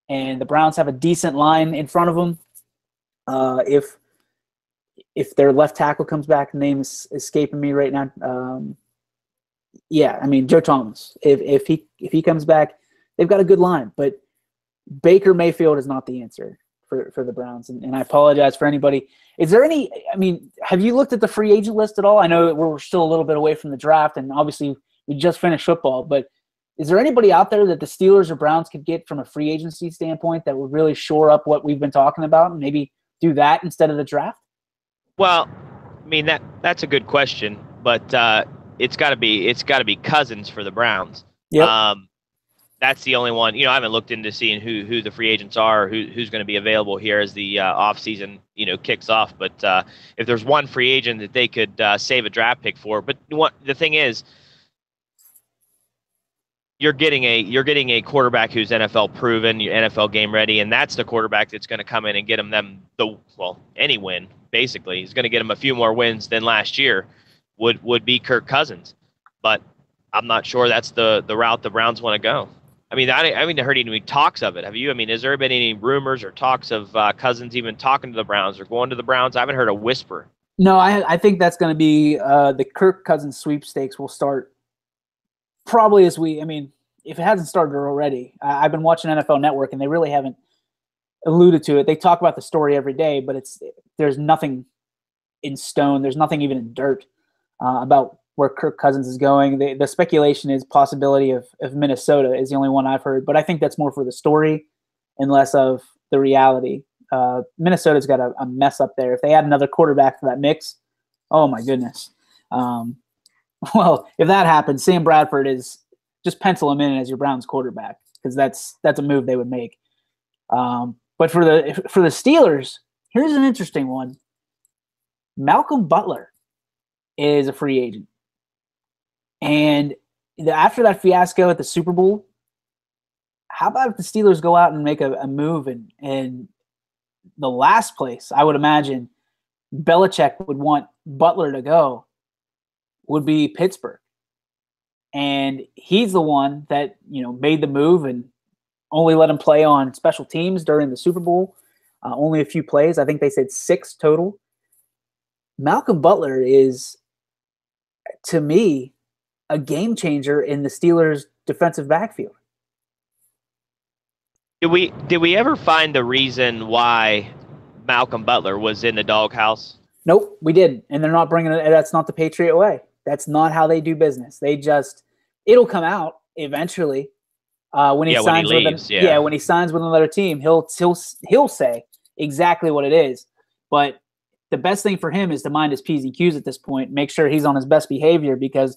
And the Browns have a decent line in front of them. If their left tackle comes back, the name is escaping me right now. Joe Thomas. If he comes back, they've got a good line. But Baker Mayfield is not the answer for the Browns. And I apologize for anybody. Is there any – have you looked at the free agent list at all? I know we're still a little bit away from the draft, and obviously we just finished football. But is there anybody out there that the Steelers or Browns could get from a free agency standpoint that would really shore up what we've been talking about and maybe do that instead of the draft? Well, that's a good question, but it's got to be Cousins for the Browns. Yep. That's the only one. I haven't looked into seeing who the free agents are, who's going to be available here as the offseason, kicks off. But if there's one free agent that they could save a draft pick for, but the thing is, you're getting a quarterback who's NFL proven, NFL game ready, and that's the quarterback that's going to come in and get any win. Basically, he's going to get him a few more wins than last year. Would be Kirk Cousins, but I'm not sure that's the route the Browns want to go. I haven't heard any talks of it. Have you? Has there been any rumors or talks of Cousins even talking to the Browns or going to the Browns? I haven't heard a whisper. No, I think that's going to be the Kirk Cousins sweepstakes will start probably if it hasn't started already. I've been watching NFL Network, and they really haven't alluded to it. They talk about the story every day, but there's nothing in stone. There's nothing even in dirt about where Kirk Cousins is going. The speculation is possibility of Minnesota is the only one I've heard, but I think that's more for the story and less of the reality. Minnesota's got a mess up there. If they add another quarterback to that mix, oh my goodness. Well, if that happens, Sam Bradford is just pencil him in as your Browns quarterback, because that's a move they would make. But for the Steelers, here's an interesting one. Malcolm Butler is a free agent. And after that fiasco at the Super Bowl, how about if the Steelers go out and make a move and the last place I would imagine Belichick would want Butler to go would be Pittsburgh. And he's the one that, made the move and only let him play on special teams during the Super Bowl. Only a few plays. I think they said 6 total. Malcolm Butler is, to me, a game changer in the Steelers' defensive backfield. Did we ever find the reason why Malcolm Butler was in the doghouse? Nope, we didn't. And they're not bringing it. That's not the Patriot way. That's not how they do business. It'll come out eventually. When he signs with another team, he'll say exactly what it is. But the best thing for him is to mind his P's and Q's at this point, make sure he's on his best behavior, because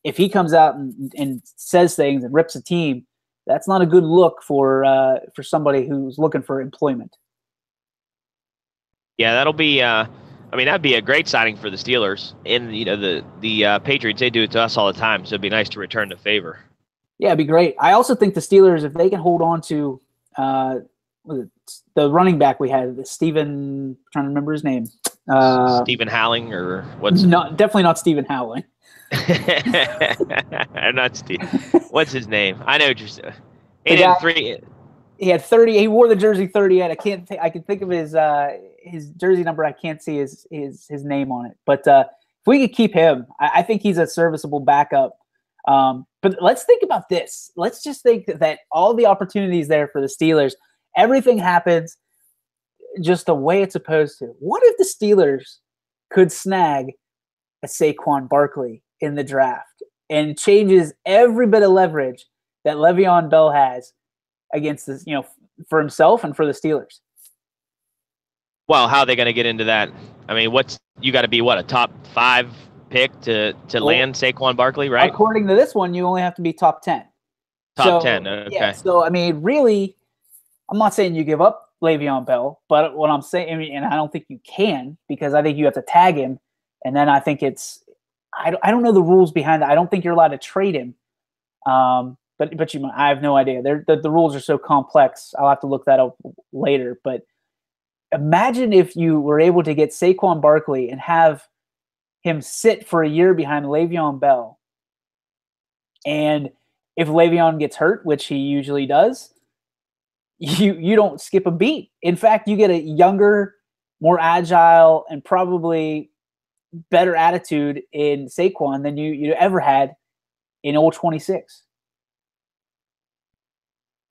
if he comes out and says things and rips a team, that's not a good look for somebody who's looking for employment. Yeah, that'll be I mean, that'd be a great signing for the Steelers. And, the Patriots, they do it to us all the time, so it'd be nice to return the favor. Yeah, it'd be great. I also think the Steelers, if they can hold on to the running back we had, I'm trying to remember his name. Stephen Howling, or what's? No, definitely not Stephen Howling. Not Steve. What's his name? I know what you're saying. He had 30. He wore the jersey 38. I can think of his jersey number. I can't see his name on it. But if we could keep him, I think he's a serviceable backup. But let's think about this. Let's just think that all the opportunities there for the Steelers, everything happens just the way it's supposed to. What if the Steelers could snag a Saquon Barkley in the draft and changes every bit of leverage that Le'Veon Bell has against this, for himself and for the Steelers? Well, how are they going to get into that? I mean, you got to be a top 5 pick to land Saquon Barkley, right? According to this one, you only have to be top 10. Top 10, okay. Yeah, so, I mean, really, I'm not saying you give up Le'Veon Bell, but what I'm saying, and I don't think you can, because I think you have to tag him, and then I think I don't know the rules behind that. I don't think you're allowed to trade him. But I have no idea. The rules are so complex. I'll have to look that up later. But imagine if you were able to get Saquon Barkley and have him sit for a year behind Le'Veon Bell. And if Le'Veon gets hurt, which he usually does, you don't skip a beat. In fact, you get a younger, more agile, and probably better attitude in Saquon than you ever had in old 26.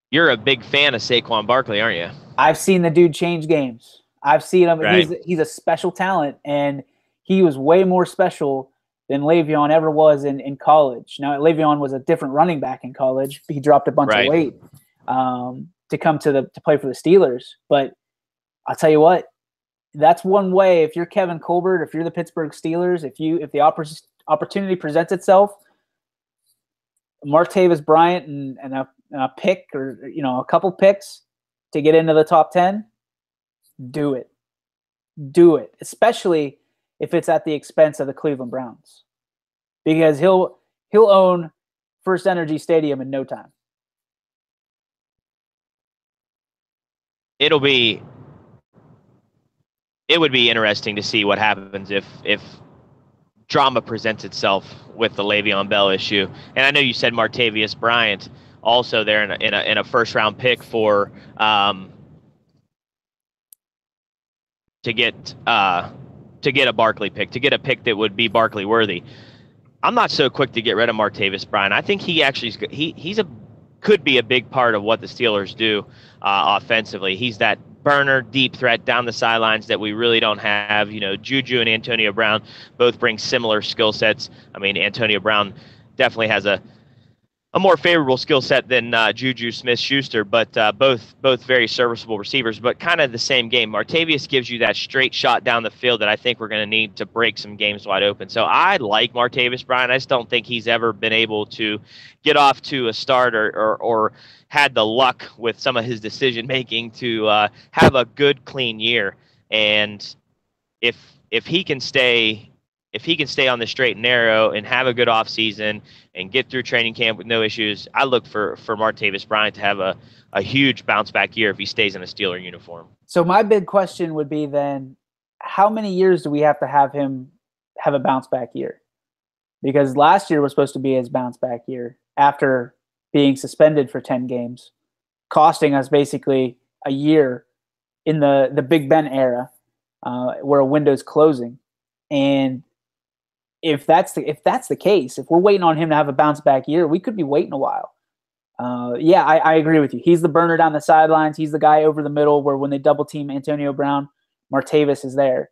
You're a big fan of Saquon Barkley, aren't you? I've seen the dude change games. I've seen him. Right. He's a special talent, and he was way more special than Le'Veon ever was in college. Now, Le'Veon was a different running back in college. He dropped a bunch of weight to come to play for the Steelers. But I'll tell you what, that's one way. If you're Kevin Colbert, if you're the Pittsburgh Steelers, if the opportunity presents itself, Martavis Bryant and a pick, or a couple picks to get into the top 10, do it. Especially if it's at the expense of the Cleveland Browns, because he'll own First Energy Stadium in no time. It would be interesting to see what happens if drama presents itself with the Le'Veon Bell issue. And I know you said Martavis Bryant also there in a first round pick for to get a Barkley pick, to get a pick that would be Barkley worthy. I'm not so quick to get rid of Martavis Bryant. I think he actually could be a big part of what the Steelers do offensively. He's that burner, deep threat down the sidelines that we really don't have. Juju and Antonio Brown both bring similar skill sets. I mean, Antonio Brown definitely has a more favorable skill set than Juju Smith-Schuster, but both very serviceable receivers, but kind of the same game. Martavis gives you that straight shot down the field that I think we're going to need to break some games wide open. So I like Martavis Bryant. I just don't think he's ever been able to get off to a start or had the luck with some of his decision-making to have a good, clean year. And if he can stay on the straight and narrow and have a good offseason and get through training camp with no issues, I look for Martavis Bryant to have a huge bounce-back year if he stays in a Steeler uniform. So my big question would be then, how many years do we have to have him have a bounce-back year? Because last year was supposed to be his bounce-back year after being suspended for 10 games, costing us basically a year in the Big Ben era where a window's closing. And if that's the case, if we're waiting on him to have a bounce back year, we could be waiting a while. I agree with you. He's the burner down the sidelines. He's the guy over the middle where when they double team Antonio Brown, Martavis is there.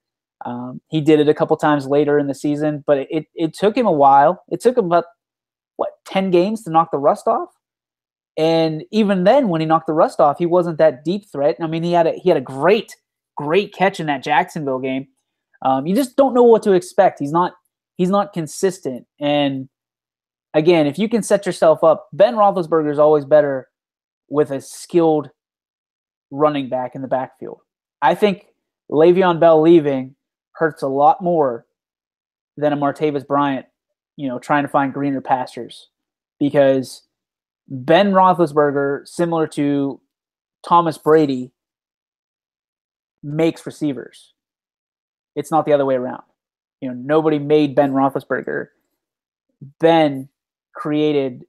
He did it a couple times later in the season, but it took him a while. It took him about 10 games to knock the rust off. And even then, when he knocked the rust off, he wasn't that deep threat. I mean, he had a great catch in that Jacksonville game. You just don't know what to expect. He's not consistent. And again, if you can set yourself up, Ben Roethlisberger is always better with a skilled running back in the backfield. I think Le'Veon Bell leaving hurts a lot more than a Martavis Bryant, trying to find greener pastures, because Ben Roethlisberger, similar to Thomas Brady, makes receivers. It's not the other way around. Nobody made Ben Roethlisberger. Ben created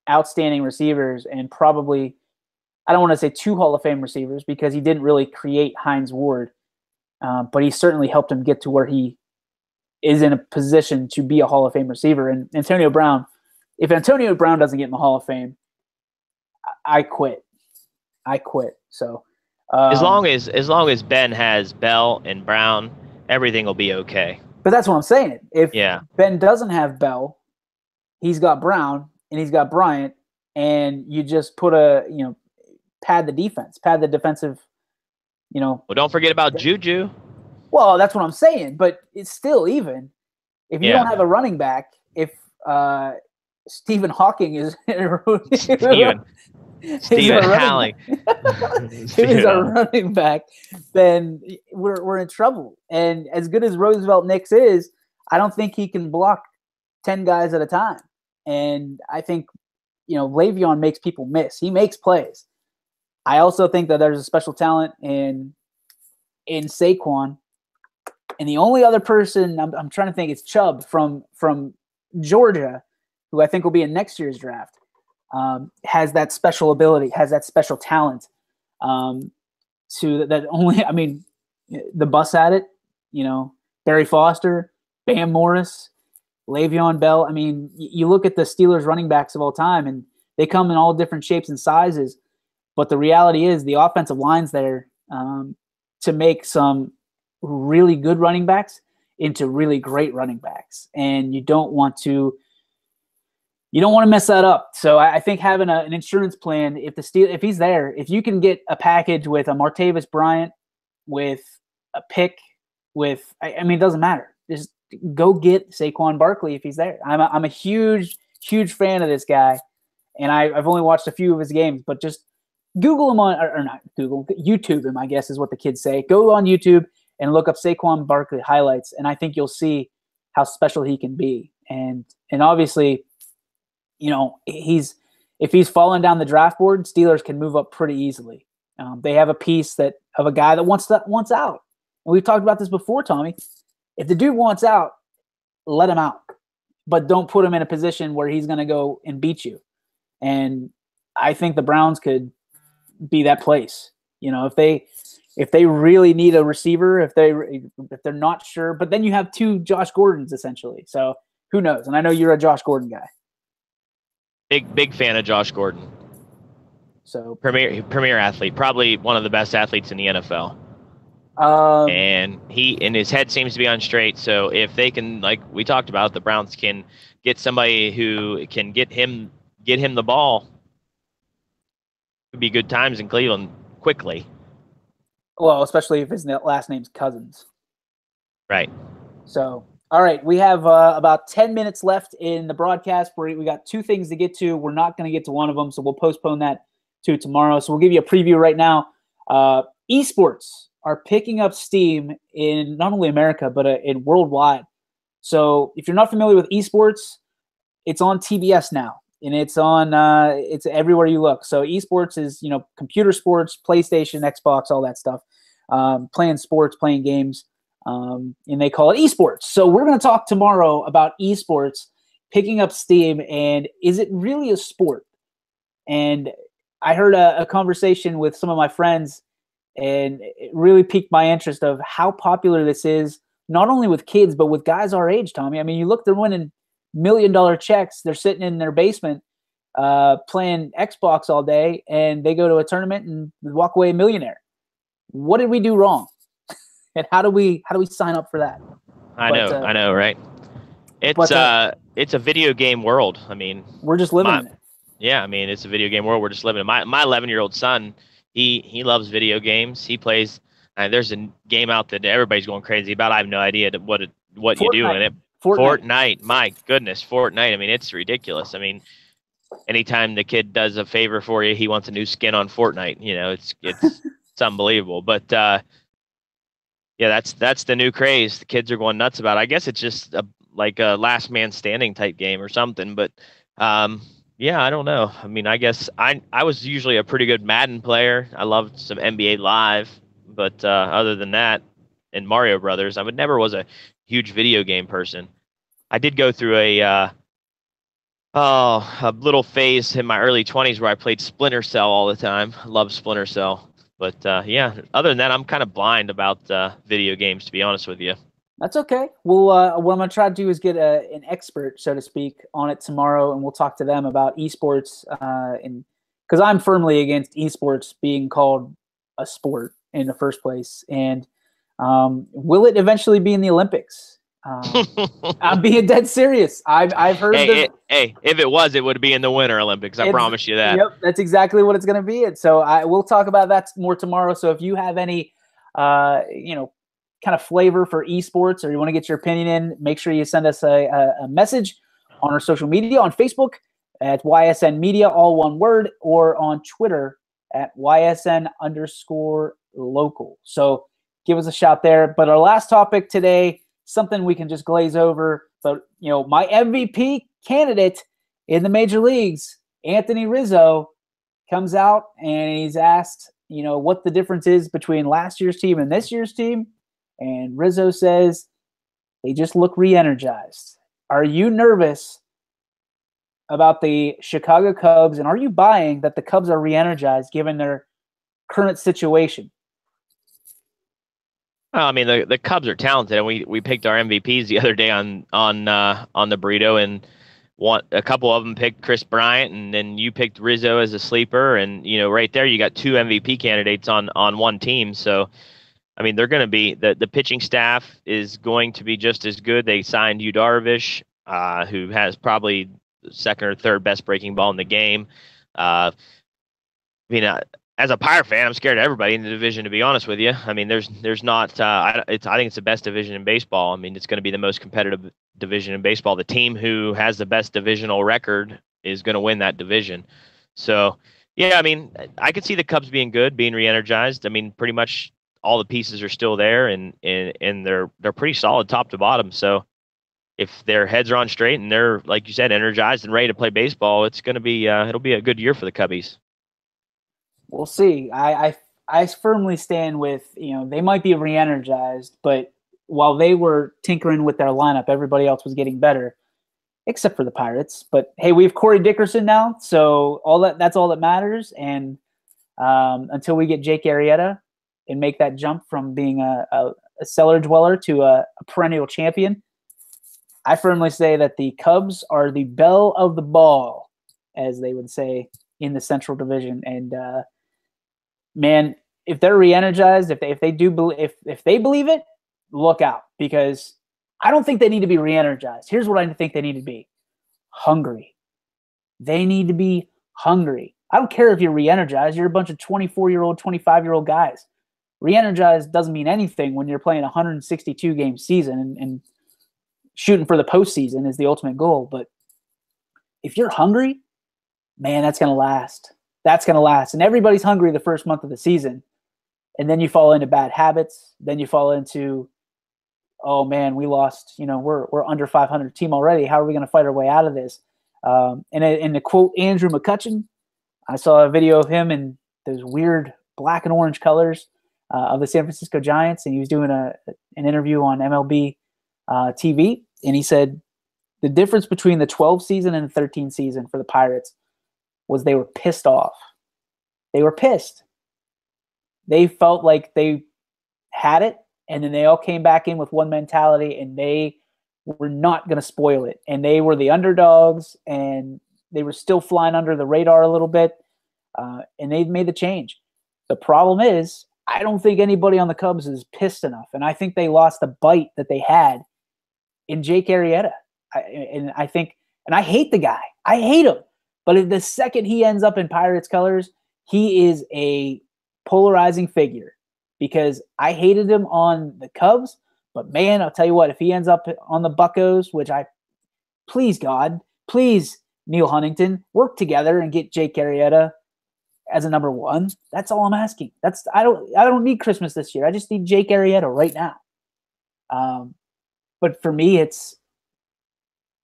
outstanding receivers, and probably, I don't want to say 2 Hall of Fame receivers because he didn't really create Hines Ward, but he certainly helped him get to where he is in a position to be a Hall of Fame receiver. And Antonio Brown, if Antonio Brown doesn't get in the Hall of Fame, I quit. So as long as Ben has Bell and Brown, everything will be okay. But that's what I'm saying. If Ben doesn't have Bell, he's got Brown and he's got Bryant, and you just put pad the defense, pad the defensive, Well, don't forget about Juju. Well, that's what I'm saying, but it's still, even if you don't have a running back, if Stephen Hawking is Stephen Howling is our running back, then we're in trouble. And as good as Roosevelt Nix is, I don't think he can block 10 guys at a time. And I think, Le'Veon makes people miss. He makes plays. I also think that there's a special talent in Saquon. And the only other person I'm trying to think is Chubb from Georgia, who I think will be in next year's draft. Has that special ability, has that special talent, to that only, the bus had it, Barry Foster, Bam Morris, Le'Veon Bell. You look at the Steelers running backs of all time, and they come in all different shapes and sizes, but the reality is the offensive line's there to make some really good running backs into really great running backs, and you don't want to mess that up. So I think having an insurance plan, if he's there, if you can get a package with a Martavis Bryant, with a pick, it doesn't matter. Just go get Saquon Barkley if he's there. I'm a huge fan of this guy, and I've only watched a few of his games, but just Google him or not Google, YouTube him, I guess is what the kids say. Go on YouTube and look up Saquon Barkley highlights, and I think you'll see how special he can be. And obviously, if he's falling down the draft board, Steelers can move up pretty easily. They have a piece of a guy that wants out. And we've talked about this before, Tommy. If the dude wants out, let him out, but don't put him in a position where he's going to go and beat you. And I think the Browns could be that place. If they really need a receiver, if they're not sure, but then you have 2 Josh Gordons essentially. So who knows? And I know you're a Josh Gordon guy. Big fan of Josh Gordon. So premier athlete, probably one of the best athletes in the NFL. And his head seems to be on straight. So if they can, like we talked about, the Browns can get somebody who can get him the ball, it would be good times in Cleveland quickly. Well, especially if his last name's Cousins. Right. So, all right, we have about 10 minutes left in the broadcast. We got 2 things to get to. We're not going to get to one of them, so we'll postpone that to tomorrow. So we'll give you a preview right now. Esports are picking up steam in not only America, but in worldwide. So if you're not familiar with esports, it's on TBS now, and it's everywhere you look. So esports is, computer sports, PlayStation, Xbox, all that stuff, playing sports, playing games, and they call it esports. So we're going to talk tomorrow about esports picking up steam, and is it really a sport? And I heard a conversation with some of my friends, and it really piqued my interest of how popular this is, not only with kids, but with guys our age, Tommy. You look, they're winning $1 million checks. They're sitting in their basement playing Xbox all day, and they go to a tournament and walk away a millionaire. What did we do wrong? And how do we sign up for that? I know, right? It's a video game world. We're just living in it. Yeah, it's a video game world. We're just living in it. My 11-year-old son, he loves video games. He plays. There's a game out that everybody's going crazy about. I have no idea what you do in it. Fortnite. My goodness, Fortnite. It's ridiculous. Anytime the kid does a favor for you, he wants a new skin on Fortnite. It's unbelievable. But Yeah, that's the new craze. The kids are going nuts about it. I guess it's just like a last man standing type game or something. But yeah, I don't know. I mean, I guess I was usually a pretty good Madden player. I loved some NBA Live, but other than that, and Mario Brothers, I would never was a huge video game person. I did go through a little phase in my early 20s where I played Splinter Cell all the time. I love Splinter Cell. But yeah, other than that, I'm kind of blind about video games, to be honest with you. That's okay. Well, what I'm going to try to do is get an expert, so to speak, on it tomorrow, and we'll talk to them about esports. Because I'm firmly against esports being called a sport in the first place. And will it eventually be in the Olympics? I'm being dead serious. I've heard. Hey, if it was, it would be in the Winter Olympics. I promise you that. Yep, that's exactly what it's going to be. And so we'll talk about that more tomorrow. So if you have any, kind of flavor for esports, or you want to get your opinion in, make sure you send us a message on our social media, on Facebook at YSN Media, all one word, or on Twitter at YSN_local. So give us a shout there. But our last topic today, something we can just glaze over, but my MVP candidate in the major leagues, Anthony Rizzo, comes out and he's asked, what the difference is between last year's team and this year's team. And Rizzo says they just look re-energized. Are you nervous about the Chicago Cubs, and are you buying that the Cubs are re-energized given their current situation? Well, I mean, the Cubs are talented, and we picked our MVPs the other day on the burrito, and a couple of them picked Chris Bryant, and then you picked Rizzo as a sleeper, and right there you got two MVP candidates on one team. So, I mean, they're going to be the pitching staff is going to be just as good. They signed Yu Darvish, who has probably the second or third best breaking ball in the game. I mean, as a Pirate fan, I'm scared of everybody in the division, to be honest with you. I mean, there's not. I think it's the best division in baseball. I mean, it's going to be the most competitive division in baseball. The team who has the best divisional record is going to win that division. So, yeah, I mean, I could see the Cubs being good, being re-energized. I mean, pretty much all the pieces are still there, and they're pretty solid top to bottom. So if their heads are on straight and they're, like you said, energized and ready to play baseball, it's going to be it'll be a good year for the Cubbies. We'll see. I firmly stand with, they might be re-energized, but while they were tinkering with their lineup, everybody else was getting better, except for the Pirates. But hey, we have Corey Dickerson now, so that's all that matters. And until we get Jake Arrieta and make that jump from being a cellar dweller to a perennial champion, I firmly say that the Cubs are the belle of the ball, as they would say in the Central Division. And man, if they're re-energized, if they believe it, look out, because I don't think they need to be re-energized. Here's what I think they need to be: hungry. They need to be hungry. I don't care if you're re-energized. You're a bunch of 24-year-old, 25-year-old guys. Re-energized doesn't mean anything when you're playing a 162-game season and shooting for the postseason is the ultimate goal. But if you're hungry, man, that's going to last. That's going to last. And everybody's hungry the first month of the season. And then you fall into bad habits. Then you fall into, oh, man, we lost. We're under 500 team already. How are we going to fight our way out of this? And to quote Andrew McCutcheon, I saw a video of him in those weird black and orange colors of the San Francisco Giants, and he was doing an interview on MLB TV, and he said the difference between the 12 season and the 13 season for the Pirates was they were pissed off. They were pissed. They felt like they had it, and then they all came back in with one mentality, and they were not going to spoil it. And they were the underdogs, and they were still flying under the radar a little bit, and they made the change. The problem is, I don't think anybody on the Cubs is pissed enough, and I think they lost the bite that they had in Jake Arrieta. I hate the guy. I hate him. But the second he ends up in Pirates colors, he is a polarizing figure, because I hated him on the Cubs. But, man, I'll tell you what, if he ends up on the Buccos, please, God, please, Neil Huntington, work together and get Jake Arrieta. as a number one. That's all I'm asking. I don't need Christmas this year. I just need Jake Arrieta right now. But for me, it's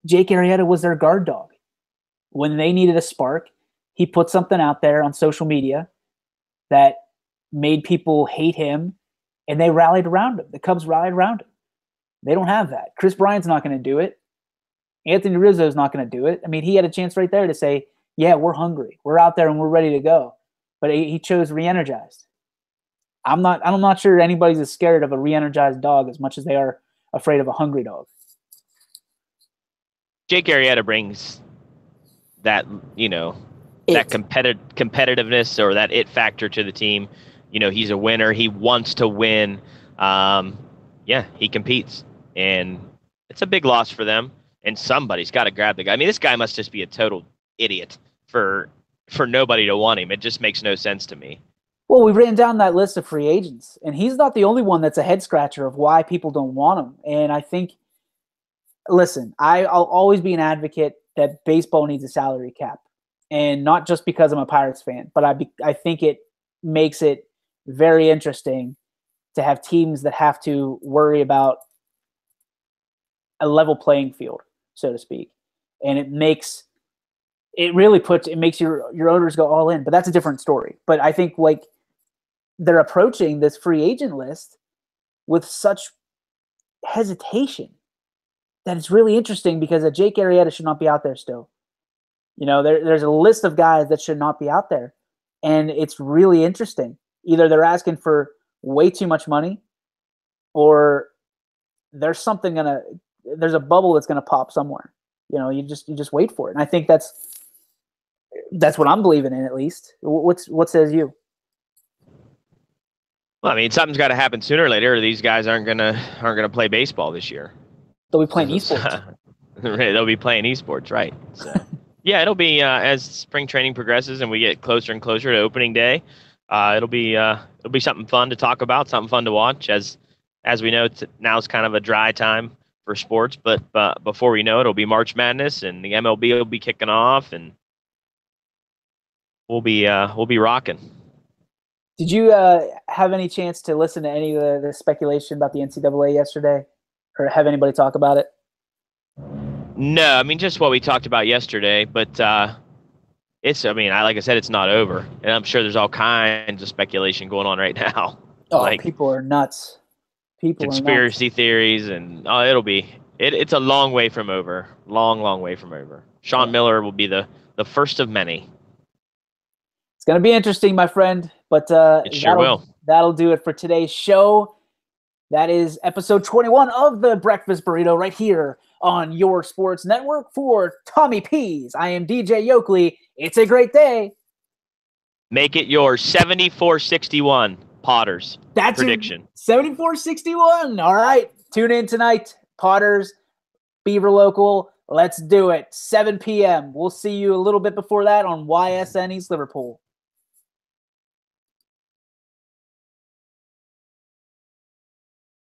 Jake Arrieta was their guard dog. When they needed a spark, he put something out there on social media that made people hate him, and they rallied around him. The Cubs rallied around him. They don't have that. Chris Bryant's not going to do it. Anthony Rizzo's not going to do it. I mean, he had a chance right there to say, yeah, we're hungry. We're out there and we're ready to go. But he chose re-energized. I'm not sure anybody's as scared of a re-energized dog as much as they are afraid of a hungry dog. Jake Arrieta brings that, that competitiveness or that it factor to the team. He's a winner. He wants to win. He competes. And it's a big loss for them. And somebody's got to grab the guy. I mean, this guy must just be a total idiot for nobody to want him. It just makes no sense to me. Well, we ran down that list of free agents, and he's not the only one that's a head scratcher of why people don't want him. And I think, listen, I'll always be an advocate that baseball needs a salary cap, and not just because I'm a Pirates fan, but I think it makes it very interesting to have teams that have to worry about a level playing field, so to speak. And it makes your owners go all in, but that's a different story. But I think they're approaching this free agent list with such hesitation that it's really interesting because a Jake Arrieta should not be out there still. There's a list of guys that should not be out there. And it's really interesting. Either they're asking for way too much money, or there's a bubble that's gonna pop somewhere. You just wait for it. And I think that's what I'm believing in, at least. What says you? Well, I mean, something's got to happen sooner or later. Or these guys aren't gonna play baseball this year. They'll be playing esports. They'll be playing esports, right? So, yeah, it'll be as spring training progresses and we get closer and closer to opening day. It'll be something fun to talk about, something fun to watch. As we know, now's kind of a dry time for sports, but before we know it, it'll be March Madness and the MLB will be kicking off, and we'll be rocking. Did you have any chance to listen to any of the speculation about the NCAA yesterday, or have anybody talk about it? No, I mean, just what we talked about yesterday, but like I said, it's not over, and I'm sure there's all kinds of speculation going on right now. Oh, people are nuts. Conspiracy theories, and it's a long way from over. Long way from over. Sean Miller will be the first of many. It's going to be interesting, my friend, but it sure will. That'll do it for today's show. That is episode 21 of the Breakfast Burrito right here on your sports network. For Tommy Pease, I am DJ Yoakley. It's a great day. Make it your 74-61 Potters prediction. 74-61. All right. Tune in tonight. Potters, Beaver Local. Let's do it. 7 p.m. We'll see you a little bit before that on YSN East Liverpool.